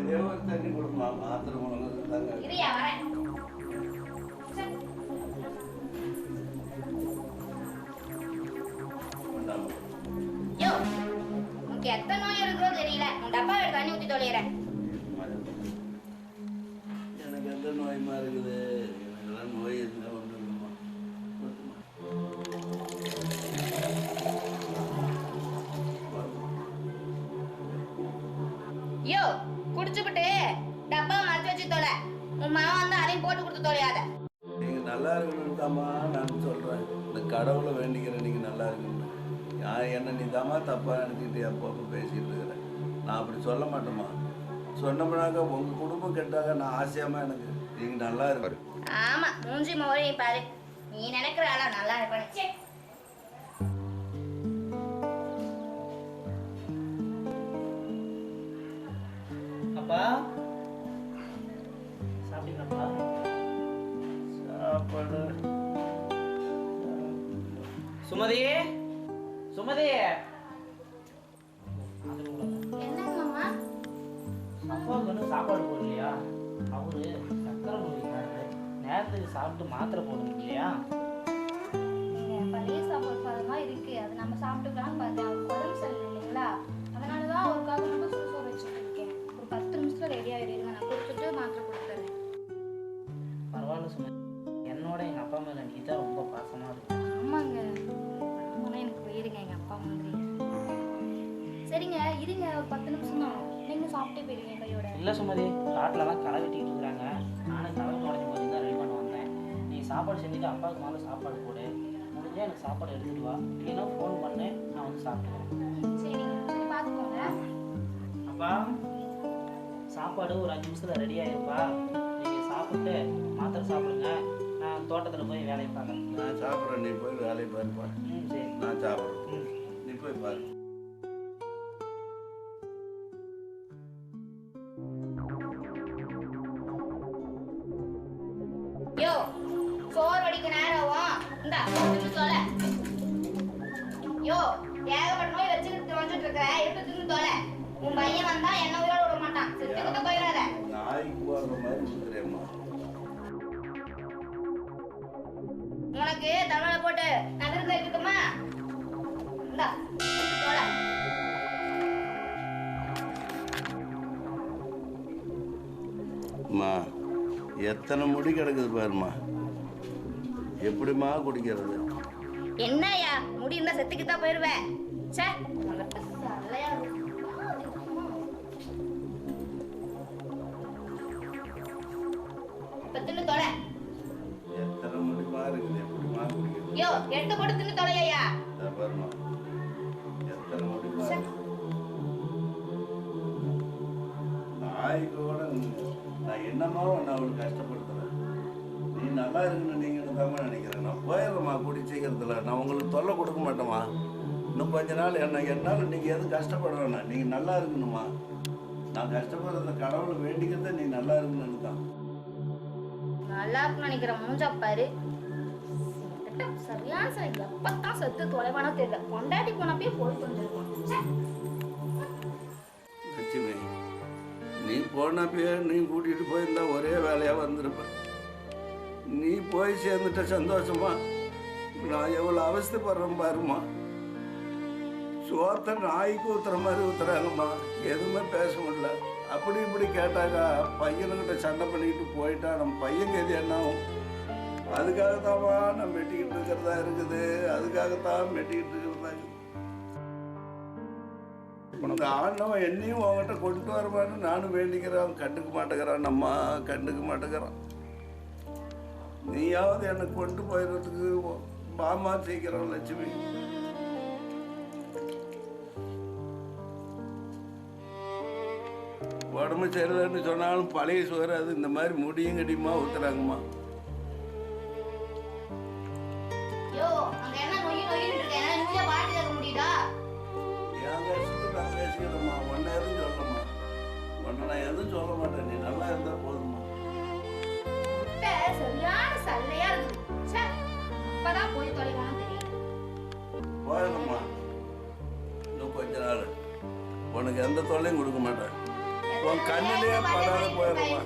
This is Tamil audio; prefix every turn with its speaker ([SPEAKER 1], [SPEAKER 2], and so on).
[SPEAKER 1] தண்ணி கொடுமா மாத்திரை உனக்கு
[SPEAKER 2] உனக்கு எத்தனை நோய் இருக்கிறோ தெரியல. உன் டப்பாவில் தண்ணி ஊற்றி தொலைகிறேன்.
[SPEAKER 1] எனக்கு எந்த நோயுமா இருக்குது? எனக்கெல்லாம் நோய் இருந்தால் ஒன்றும் இல்லைம்மா.
[SPEAKER 2] ஐயோ குடிச்சுக்கிட்டு டப்பா மறைச்சு வச்சு தொலை. உன் மாமா வந்து அதையும் போட்டு கொடுத்து தொலையாத.
[SPEAKER 1] நீங்கள் நல்லா இருக்கணும் தாம்மா நான் சொல்கிறேன். இந்த கடவுளை வேண்டிக்கிறேன் நீங்கள் நல்லா இருக்கணும். என்ன நீ தாம்மா தப்பாக நினச்சிக்கிட்டு அப்பப்போ பேசிகிட்டு இருக்கிறேன். நான் அப்படி சொல்ல மாட்டேம்மா. சொன்னோம்னாக்கா உங்கள் குடும்பம் கெட்டாக நான் ஆசையாமல் எனக்கு நீங்கள் நல்லா இருப்பாரு.
[SPEAKER 2] ஆமாம் மூஞ்சி மோரையும் பாரு. நீ நினைக்கிற ஆளா நல்லா இருப்பானே.
[SPEAKER 3] அப்பா சாப்பிட்டீங்களாப்பா?
[SPEAKER 1] சாப்பாடு
[SPEAKER 3] சுமதி சுமதி
[SPEAKER 2] என்னங்கம்மா?
[SPEAKER 3] அப்பாவுக்கு வந்து சாப்பாடு போடலையா? அவரு சக்கரை நோய்க்காரு. நேரத்துக்கு சாப்பிட்டு மாத்திரை போடணும் இல்லையா?
[SPEAKER 4] பழைய சாப்பாடு சாதமாக இருக்கு, அது நம்ம சாப்பிட்டுக்கலாம் பார்த்தேன். அவருக்கு உடம்பு சரியில்லை இல்லைங்களா, அதனால தான் அவருக்காக மட்டும் சுடுசோறு வச்சுட்டு இருக்கேன். ஒரு 10 நிமிஷத்துல ரெடி ஆகிடுங்க, நான் கொடுத்துட்டு மாத்திரை கொடுத்துறேன்.
[SPEAKER 3] பரவாயில்ல சுமதி, என்னோட எங்கள் அப்பா மேலே நீ தான் ரொம்ப பாசமாக இருக்கு.
[SPEAKER 4] ஆமாங்க, ஆமாம் எனக்கு போயிருங்க எங்கள் அப்பா மாதிரி. சரிங்க இருங்க, ஒரு 10 நிமிஷம் தான், நீங்கள் சாப்பிட்டே போயிருங்க கையோட.
[SPEAKER 3] இல்லை சுமதி, காட்டிலலாம் களை வெட்டிக்கிட்டு இருக்கிறாங்க. நானும் களை உடஞ்சி போது தான் ரெடி பண்ண வந்தேன். நீ சாப்பாடு செஞ்சுட்டு அப்பாவுக்கு மேலே சாப்பாடு போடு. முடிஞ்சால் எனக்கு சாப்பாடு எடுத்துகிட்டு வா, இல்லைன்னா ஃபோன் பண்ணேன், நான் வந்து சாப்பிட்டுக்கிறேன்.
[SPEAKER 4] சரிங்க, சரி பார்த்துக்கோங்க.
[SPEAKER 3] அப்பா சாப்பாடு ஒரு 5 நிமிஷத்தில் ரெடி ஆகிருப்பா. நீங்கள் சாப்பிட்டு மாத்திரை சாப்பிடுங்க. நான் தோட்டத்தில் போய் வேலையை பார்க்குறேன்.
[SPEAKER 1] நான் சாப்பிட்றேன், நீ போய் வேலையை பாருப்பா.
[SPEAKER 3] சரி,
[SPEAKER 1] நான் சாப்பிட்றேன், நீ போய் பாரு.
[SPEAKER 2] யோ சோறு வடிக்க நேரம் இந்தா தின்னு தொலை. யோ ஏகப்பட்ட நோய் வச்சுக்கிட்டு வந்துட்டு இருக்க, எடுத்து தின்னு தொலை. உன் பையன் வந்தா என்ன உயிரோட விட மாட்டான். செத்துக்கிட்டு போயிடாத.
[SPEAKER 1] நாய்க்கு போடுற மாதிரி கொடுக்குறேம்மா.
[SPEAKER 2] உனக்கு தமிழ போட்டு நான் விருந்து வைக்கட்டுமா? இந்தா தொலை.
[SPEAKER 1] அம்மா எத்தனை முடி கிடக்குது பாருமா, எப்படிமா குடிக்கிறது?
[SPEAKER 2] என்னையா முடி இருந்தா செத்துக்கிட்டா போயிருவேன். சே இப்ப தின்னு தொலை.
[SPEAKER 1] எத்தனை முடிமா இருக்குது, எப்படிமா குடிக்கிறது?
[SPEAKER 2] யோ எடுத்து போட்டு தின்னு தொலையா.
[SPEAKER 1] பாருமா எத்தனை முடிமா. நாய்க்கு கூட நான் என்னமா ஒன்று அவளுக்கு கஷ்டப்படுத்துறேன். நீ நல்லா இருக்குன்னு நீங்கள் தான் நினைக்கிறேன். நான் போயிடுறேம்மா கூடி சீக்கிரத்தில். நான் உங்களுக்கு தொல்லை கொடுக்க மாட்டேம்மா. இன்னும் கொஞ்ச நாள் என்னால் நீங்கள் எதுவும் கஷ்டப்பட வேணாம். நீங்கள் நல்லா இருக்கணுமா. நான் கஷ்டப்படுறத கடவுளை வேண்டிக்கிறத நீ நல்லா இருக்கணும்னு தான்.
[SPEAKER 2] நல்லா இருக்குன்னு நினைக்கிற மூஞ்சா பாரு. சரியான சார் எப்பத்தான் செத்து தொலைவானோ தெரியல. கொண்டாடி போனப்பே போயிட்டு வந்துருக்கோம்.
[SPEAKER 1] லட்சுமி, நீ போனப்பயே நீ கூட்டிகிட்டு போயிருந்தா ஒரே வேலையாக வந்திருப்பேன். நீ போய் சேர்ந்துட்ட சந்தோஷமா. நான் எவ்வளோ அவஸ்தைப்படுறேன் பாருமா. சோத்தை நாய்க்கு ஊத்துற மாதிரி ஊத்துறாங்கம்மா. எதுவுமே பேச முடியல. அப்படி இப்படி கேட்டாக்கா பையனுக்கிட்ட சண்டை பண்ணிக்கிட்டு போயிட்டா நம்ம பையன் எது என்ன ஆகும்? அதுக்காகத்தாம்மா நான் மெட்டிக்கிட்டு இருக்கிறதா இருக்குது. அதுக்காகத்தான் மெட்டிக்கிட்டு இருக்கிறதா இருக்குது. இந்த ஆண்டவன் என்னையும் அவங்ககிட்ட கொண்டு வரமான்னு நானும் வேண்டிக்கிறான். கண்டுக்க மாட்டேங்கிறான், நம்ம கண்டுக்க மாட்டேங்கிறான். நீயாவது என்னை கொண்டு போயிடுறதுக்கு மாமா சீக்கிரம் லட்சுமி. உடம்பு சரியில்லைன்னு சொன்னாலும் பழைய சோறு அது இந்த மாதிரி முடியும் கடிமா ஊத்துறாங்கம்மா. என் கஷ்டத்தை நான் பேசிக்கிறேம்மா. ஒன்றை எதுவும் சொல்லம்மா. ஒன்றை நான் எதுவும் சொல்ல மாட்டேன். நீ நல்லா இருந்தா போதுமா.
[SPEAKER 2] சரியான சல்லையா இருக்கு. இப்பதான் போய் தொலைவானு தெரியும்.
[SPEAKER 1] போயிடும்மா, இன்னும் கொஞ்ச நாள் உனக்கு எந்த தொல்லையும் கொடுக்க மாட்டேன். உன் கண்ணிலேயே படாத போயிடுமா